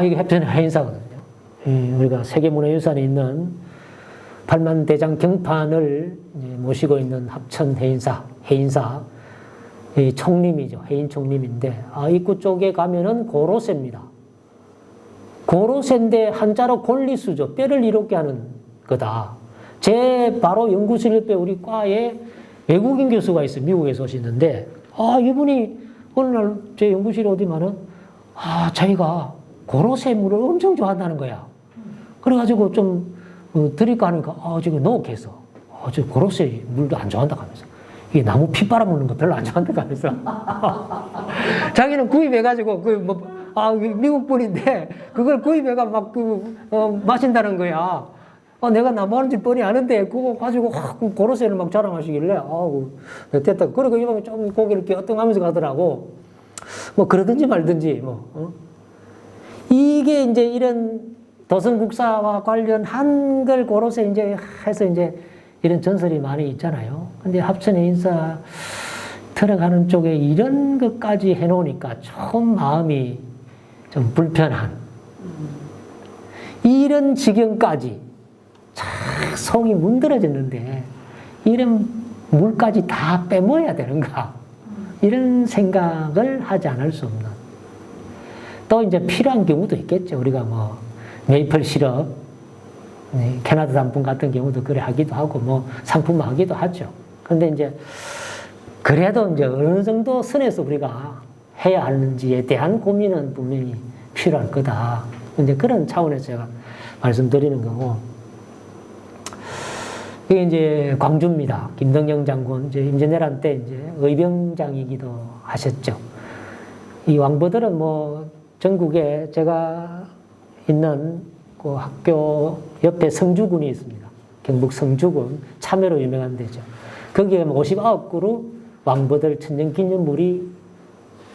이게 합천 해인사거든요. 우리가 세계문화유산에 있는 팔만대장 경판을 모시고 있는 합천 해인사, 총림이죠. 해인 총림인데, 입구 쪽에 가면은 고로쇠입니다. 고로쇠인데 한자로 골리수죠. 뼈를 이롭게 하는 거다. 제 바로 연구실 옆에 우리 과에 외국인 교수가 있어요. 미국에서 오시는데, 이분이 어느 날 제 연구실에 어디면은, 자기가 고로쇠물을 엄청 좋아한다는 거야. 그래가지고 좀 드릴까 하니까, 지금 노숙해서, 저 고로쇠 물도 안 좋아한다 하면서. 이게 나무 피 빨아먹는 거 별로 안 좋아한다 하면서. 자기는 구입해가지고, 미국 분인데, 그걸 구입해가 막 마신다는 거야. 내가 나무하는지 뻔히 아는데, 그거 가지고 고로쇠를 막 자랑하시길래, 됐다. 그러고 이번에 좀 고개를 갸우뚱하면서 가더라고. 그러든지 말든지, 이게 이제 이런 도성국사와 관련한 걸 고로쇠 이제 해서 이제 이런 전설이 많이 있잖아요. 근데 합천해인사 들어가는 쪽에 이런 것까지 해놓으니까 좀 마음이 좀 불편한. 이런 지경까지 속이 문드러졌는데 이런 물까지 다 빼먹어야 되는가? 이런 생각을 하지 않을 수 없는. 또 이제 필요한 경우도 있겠죠. 우리가 메이플 시럽, 캐나다 단풍 같은 경우도 그래 하기도 하고, 상품화하기도 하죠. 근데 이제, 그래도 이제 어느 정도 선에서 우리가 해야 하는지에 대한 고민은 분명히 필요할 거다. 이제 그런 차원에서 제가 말씀드리는 거고. 이게 이제 광주입니다. 김덕영 장군, 이제 임진왜란 때 이제 의병장이기도 하셨죠. 이 왕보들은 전국에 제가 있는 그 학교 옆에 성주군이 있습니다. 경북 성주군, 참외로 유명한 데죠. 거기에 59그루 왕보들 천년기념물이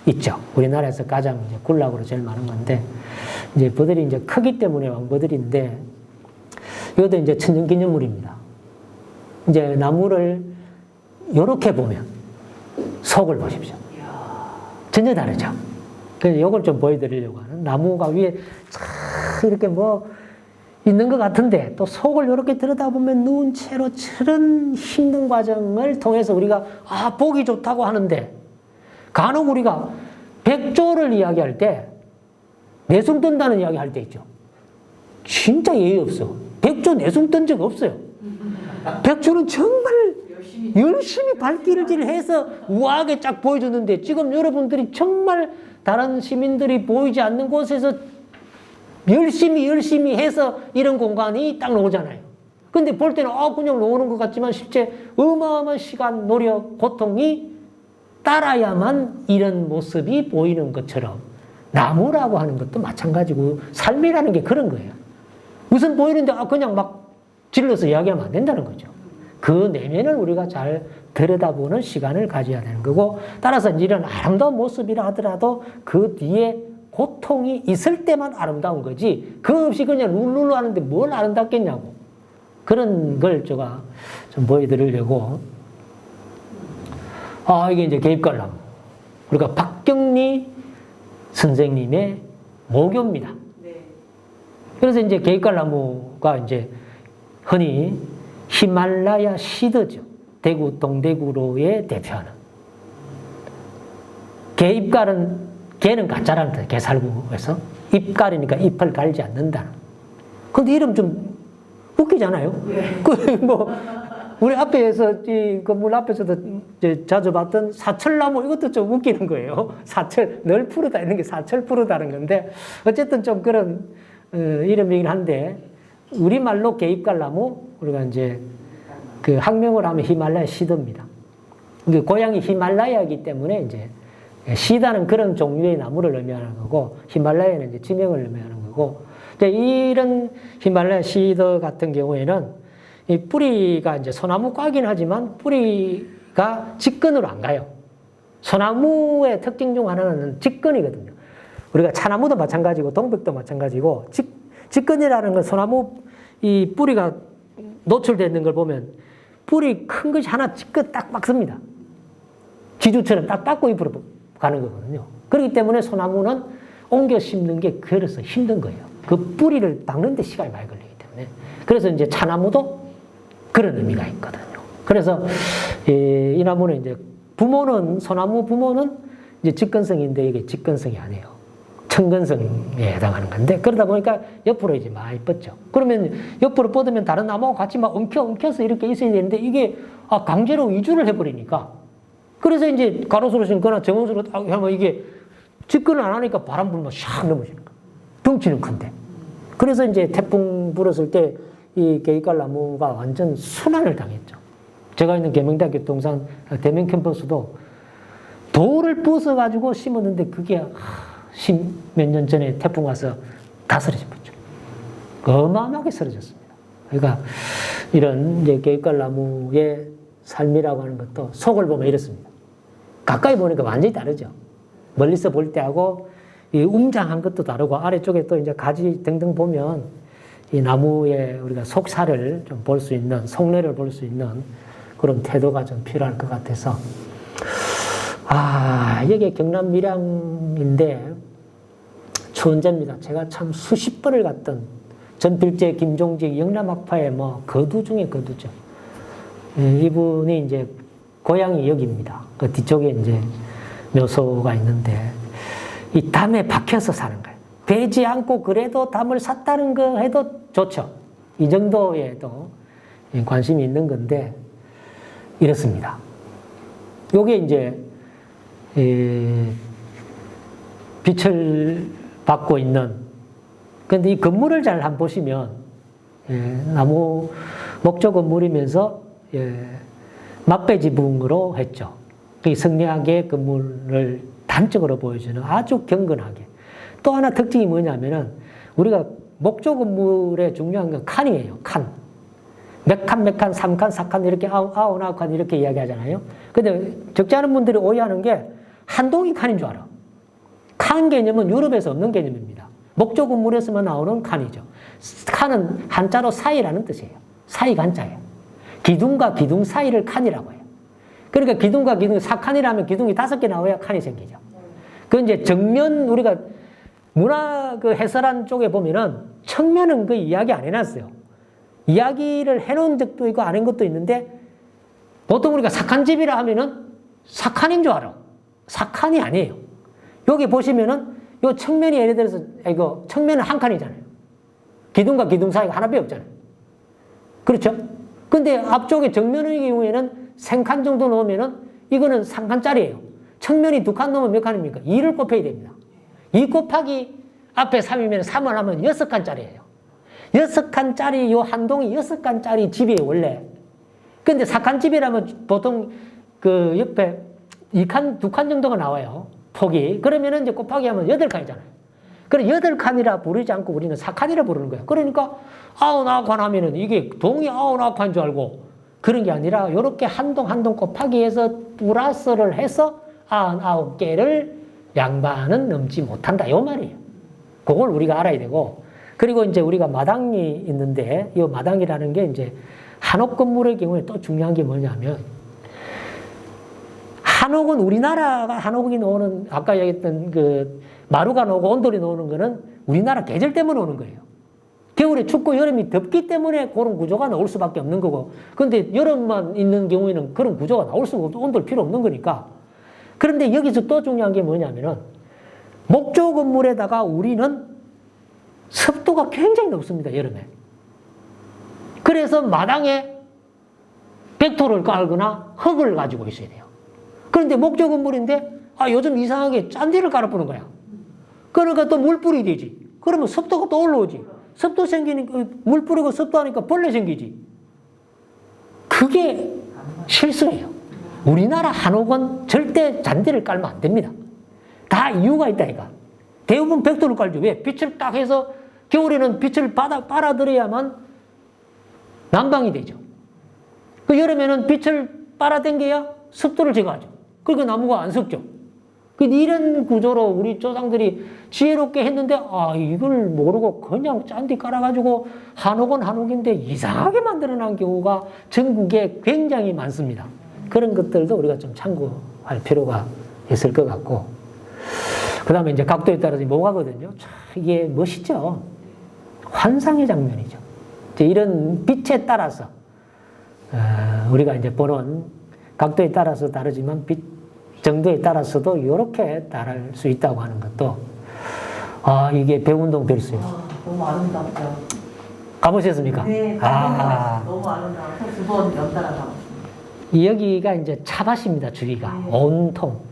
있죠. 우리나라에서 가장 이제 군락으로 제일 많은 건데, 이제 버들이 이제 크기 때문에 왕보들인데, 이것도 이제 천년기념물입니다. 이제 나무를 이렇게 보면 속을 보십시오. 전혀 다르죠. 그래서 이걸 좀 보여드리려고 하는, 나무가 위에 이렇게 있는 것 같은데 또 속을 이렇게 들여다보면 누운 채로 저런 힘든 과정을 통해서 우리가 보기 좋다고 하는데, 간혹 우리가 백조를 이야기할 때 내숭 뜬다는 이야기 할 때 있죠. 진짜 예의 없어. 백조 내숭 뜬 적 없어요. 백조는 정말 열심히 발길질을 해서 우아하게 쫙 보여줬는데, 지금 여러분들이 정말 다른 시민들이 보이지 않는 곳에서 열심히 해서 이런 공간이 딱 나오잖아요. 근데 볼 때는 그냥 나오는 것 같지만 실제 어마어마한 시간, 노력, 고통이 따라야만 이런 모습이 보이는 것처럼 나무라고 하는 것도 마찬가지고 삶이라는 게 그런 거예요. 무슨 보이는데 그냥 막 질러서 이야기하면 안 된다는 거죠. 그 내면을 우리가 잘 들여다보는 시간을 가져야 되는 거고, 따라서 이런 아름다운 모습이라 하더라도 그 뒤에 고통이 있을 때만 아름다운 거지, 그 없이 그냥 룰루루 하는데 뭘 아름답겠냐고. 그런 걸 제가 좀 보여드리려고. 이게 이제 개입관람. 우리가 박경리 선생님의 모교입니다. 그래서 이제 개입관나무가 이제 흔히 히말라야 시드죠. 대구, 동대구로의 대표하는. 개입갈은, 개는 가짜라는 뜻, 개살구에서. 입갈이니까 잎을 갈지 않는다는. 근데 이름 좀 웃기잖아요? 우리 앞에서, 이 건물 앞에서도 이제 자주 봤던 사철나무, 이것도 좀 웃기는 거예요. 사철, 늘 푸르다 있는 게 사철 푸르다는 건데, 어쨌든 좀 그런 이름이긴 한데, 우리말로 개입갈나무, 우리가 이제 그 학명을 하면 히말라야 시드입니다. 고향이 히말라야이기 때문에 이제 시다는 그런 종류의 나무를 의미하는 거고, 히말라야는 이제 지명을 의미하는 거고, 이제 이런 히말라야 시드 같은 경우에는 이 뿌리가 이제 소나무과긴 하지만 뿌리가 직근으로 안 가요. 소나무의 특징 중 하나는 직근이거든요. 우리가 차나무도 마찬가지고 동백도 마찬가지고, 직근이라는 건 소나무 이 뿌리가 노출되어 있는 걸 보면 뿌리 큰 것이 하나 직근 딱 박습니다. 지주처럼 딱 박고 잎으로 가는 거거든요. 그렇기 때문에 소나무는 옮겨 심는 게 그래서 힘든 거예요. 그 뿌리를 닦는데 시간이 많이 걸리기 때문에. 그래서 이제 차나무도 그런 의미가 있거든요. 그래서 이 나무는 이제 소나무 부모는 이제 직근성인데 이게 직근성이 아니에요. 청근성에 해당하는 건데, 그러다 보니까 옆으로 이제 많이 뻗죠. 그러면 옆으로 뻗으면 다른 나무하고 같이 막 엉켜서 이렇게 있어야 되는데, 이게 강제로 위주를 해버리니까. 그래서 이제 가로수로 심거나 정원수로 하면 이게 직근을 안 하니까 바람 불면 샥 넘어지는 거예요. 덩치는 큰데. 그래서 이제 태풍 불었을 때 이 개입갈나무가 완전 순환을 당했죠. 제가 있는 계명대학교 동산 대명 캠퍼스도 돌을 부숴가지고 심었는데 그게 몇 년 전에 태풍 와서 다 쓰러졌죠. 어마어마하게 쓰러졌습니다. 그러니까 이런 이제 개입갈나무의 삶이라고 하는 것도 속을 보면 이렇습니다. 가까이 보니까 완전히 다르죠. 멀리서 볼 때하고 이 웅장한 것도 다르고 아래쪽에 또 이제 가지 등등 보면 이 나무의 우리가 속살을 좀 볼 수 있는, 속내를 볼 수 있는 그런 태도가 좀 필요할 것 같아서 여기 경남 밀양인데 추운제입니다. 제가 참 수십 번을 갔던 전필재, 김종직, 영남학파의 뭐 거두 중에 거두죠. 이분이 이제 고향이 여기입니다. 그 뒤쪽에 이제 묘소가 있는데 이 담에 박혀서 사는 거예요. 되지 않고 그래도 담을 샀다는 거 해도 좋죠. 이 정도에도 관심이 있는 건데 이렇습니다. 요게 이제 빛을 받고 있는, 근데 이 건물을 잘 한번 보시면 나무 목조 건물이면서 막배지붕으로 했죠. 성리학의 건물을 단적으로 보여주는 아주 경건하게. 또 하나 특징이 뭐냐면은 우리가 목조 건물의 중요한 건 칸이에요. 칸. 몇 칸, 3칸, 4칸 이렇게 9칸 이렇게 이야기하잖아요. 근데 적지 않은 분들이 오해하는 게 한 동이 칸인 줄 알아. 칸 개념은 유럽에서 없는 개념입니다. 목조 건물에서만 나오는 칸이죠. 칸은 한자로 사이라는 뜻이에요. 사이가 한자예요. 기둥과 기둥 사이를 칸이라고 해요. 그러니까 기둥과 기둥, 4칸이라면 기둥이 5개 나와야 칸이 생기죠. 그 이제 정면 우리가 문화 그 해설한 쪽에 보면은 측면은 그 이야기 안 해놨어요. 이야기를 해놓은 적도 있고 안 한 것도 있는데 보통 우리가 사칸집이라 하면은 사칸인 줄 알아. 사칸이 아니에요. 여기 보시면은 요 측면이 예를 들어서 이거 측면은 한 칸이잖아요. 기둥과 기둥 사이가 하나밖에 없잖아요. 그렇죠? 근데 앞쪽에 정면의 경우에는 3칸 정도 넣으면은 이거는 3칸짜리예요. 측면이 2칸 넣으면 몇 칸입니까? 2를 곱해야 됩니다. 2 곱하기 앞에 3이면 3을 하면 6칸짜리예요. 6칸짜리 요 한 동이 6칸짜리 집이에요, 원래. 근데 4칸 집이라면 보통 그 옆에 2칸, 2칸 정도가 나와요. 폭이. 그러면은 이제 곱하기 하면 8칸이잖아요. 그래 8칸이라 부르지 않고 우리는 4칸이라 부르는 거예요. 그러니까 99칸 하면은 이게 동이 99칸인 줄 알고 그런 게 아니라 요렇게 한 동 한 동 곱하기 해서 플러스를 해서 99개를 양반은 넘지 못한다. 요 말이에요. 그걸 우리가 알아야 되고, 그리고 이제 우리가 마당이 있는데 이 마당이라는 게 이제 한옥 건물의 경우에 또 중요한 게 뭐냐면 한옥은 우리나라가 한옥이 나오는 아까 얘기했던 그 마루가 나오고 온돌이 나오는 거는 우리나라 계절 때문에 오는 거예요. 겨울에 춥고 여름이 덥기 때문에 그런 구조가 나올 수밖에 없는 거고, 근데 여름만 있는 경우에는 그런 구조가 나올 수가 없고 온돌 필요 없는 거니까. 그런데 여기서 또 중요한 게 뭐냐면은 목조 건물에다가 우리는 습도가 굉장히 높습니다, 여름에. 그래서 마당에 벽돌을 깔거나 흙을 가지고 있어야 돼요. 그런데 목조 건물인데 요즘 이상하게 짠디를 깔아보는 거야. 그러니까 또 물 뿌리야 되지. 그러면 습도가 또 올라오지. 습도 생기니까 물 뿌리고 습도하니까 벌레 생기지. 그게 실수예요. 우리나라 한옥은 절대 잔디를 깔면 안 됩니다. 다 이유가 있다 이거. 대부분 벽돌을 깔죠. 왜? 빛을 딱 해서 겨울에는 빛을 빨아들여야만 난방이 되죠. 그 여름에는 빛을 빨아당겨야 습도를 제거하죠. 그러니까 나무가 안 썩죠. 이런 구조로 우리 조상들이 지혜롭게 했는데 이걸 모르고 그냥 짠디 깔아가지고 한옥은 한옥인데 이상하게 만들어낸 경우가 전국에 굉장히 많습니다. 그런 것들도 우리가 좀 참고할 필요가 있을 것 같고, 그 다음에 이제 각도에 따라서 모가거든요. 참, 이게 멋있죠. 환상의 장면이죠. 이제 이런 빛에 따라서, 우리가 이제 보는 각도에 따라서 다르지만 빛 정도에 따라서도 이렇게 다를 수 있다고 하는 것도, 이게 백운동 별수예요. 너무 아름답죠. 가보셨습니까? 네, 너무 아름다워서 2번 연달아 가봤습니다. 여기가 이제 차밭입니다, 주위가. 네. 온통.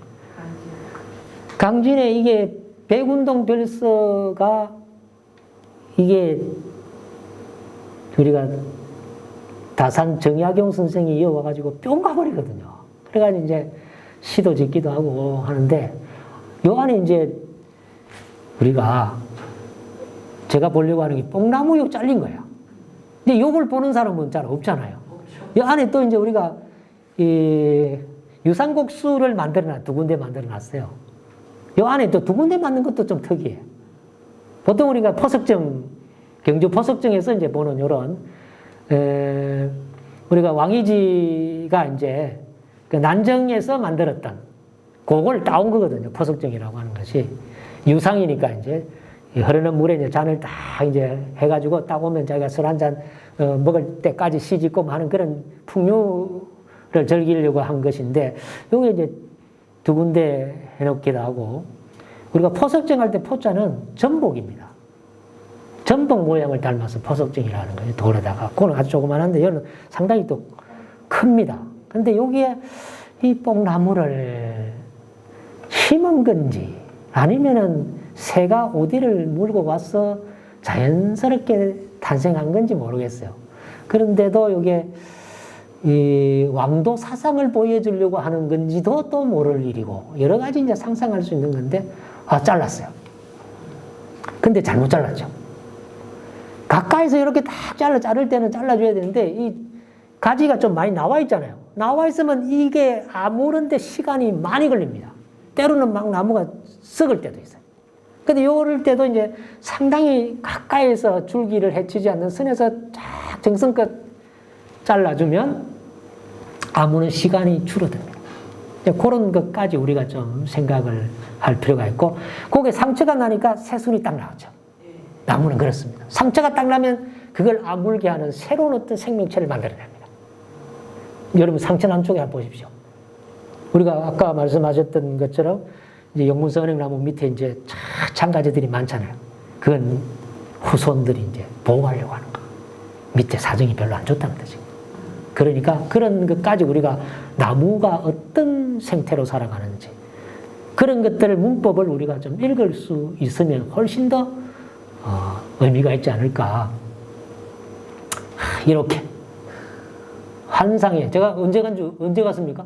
강진에 이게 백운동 별서가 이게 우리가 다산 정약용 선생이 이어와가지고 뿅 가버리거든요. 그래가지고 이제 시도 짓기도 하고 하는데 요 안에 이제 우리가 제가 보려고 하는 게 뽕나무요 잘린 거야. 근데 요걸 보는 사람은 잘 없잖아요. 이 안에 또 이제 우리가 이 유산곡수를 두 군데 만들어 놨어요. 요 안에 또 2군데 만든 것도 좀 특이해요. 보통 우리가 경주 포석정에서 이제 보는 요런, 우리가 왕이지가 이제 그 난정에서 만들었던 그걸 따온 거거든요. 포석정이라고 하는 것이. 유상이니까 이제 흐르는 물에 이제 잔을 딱 이제 해가지고 딱 오면 자기가 술 한 잔 먹을 때까지 시집고 하는 그런 풍류를 즐기려고 한 것인데, 여기 이제 2군데 해놓기도 하고, 우리가 포석정 할 때 포자는 전복입니다. 전복 모양을 닮아서 포석정이라는 거예요. 돌에다가. 그거는 아주 조그만한데, 이거는 상당히 또 큽니다. 근데 여기에 이 뽕나무를 심은 건지, 아니면은 새가 어디를 물고 와서 자연스럽게 탄생한 건지 모르겠어요. 그런데도 이게 이 왕도 사상을 보여주려고 하는 건지도 또 모를 일이고, 여러 가지 이제 상상할 수 있는 건데, 잘랐어요. 근데 잘못 잘랐죠. 가까이서 이렇게 딱 자를 때는 잘라줘야 되는데, 이 가지가 좀 많이 나와 있잖아요. 나와 있으면 이게 아무런데 시간이 많이 걸립니다. 때로는 막 나무가 썩을 때도 있어요. 근데 요럴 때도 이제 상당히 가까이서 줄기를 해치지 않는 선에서 쫙 정성껏 잘라주면 아무는 시간이 줄어듭니다. 그런 것까지 우리가 좀 생각을 할 필요가 있고, 거기에 상처가 나니까 새순이 딱 나오죠. 나무는 그렇습니다. 상처가 딱 나면 그걸 아물게 하는 새로운 어떤 생명체를 만들어냅니다. 여러분 상처 난 쪽에 한번 보십시오. 우리가 아까 말씀하셨던 것처럼 이제 영문서 은행나무 밑에 이제 참가지들이 많잖아요. 그건 후손들이 이제 보호하려고 하는 거. 밑에 사정이 별로 안 좋다는 거지. 그러니까 그런 것까지 우리가 나무가 어떤 생태로 살아가는지 그런 것들을 문법을 우리가 좀 읽을 수 있으면 훨씬 더 의미가 있지 않을까. 이렇게 환상에 제가 언제 갔습니까?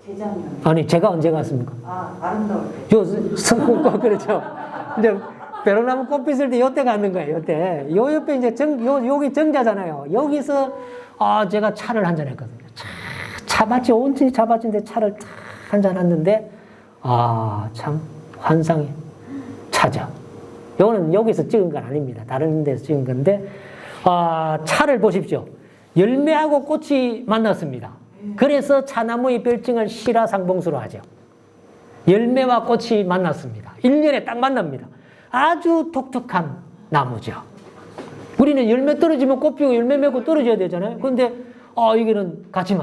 재작년. 아니 제가 언제 갔습니까? 아름다울 때. 요 성꽃 그렇죠. 이제 베로나무 꽃 피실 때 요때 가는 거예요. 요때 요 옆에 이제 여기 정자잖아요. 여기서 제가 차를 한잔 했거든요. 차밭이 온전히 차밭인데 차를 탁 한잔 했는데 참 환상의 차죠. 요거는 여기서 찍은 건 아닙니다. 다른 데서 찍은 건데 차를 보십시오. 열매하고 꽃이 만났습니다. 그래서 차나무의 별칭을 시라상봉수로 하죠. 열매와 꽃이 만났습니다. 1년에 딱 만납니다. 아주 독특한 나무죠. 우리는 열매 떨어지면 꽃 피고 열매 맺고 떨어져야 되잖아요. 그런데 이거는 같이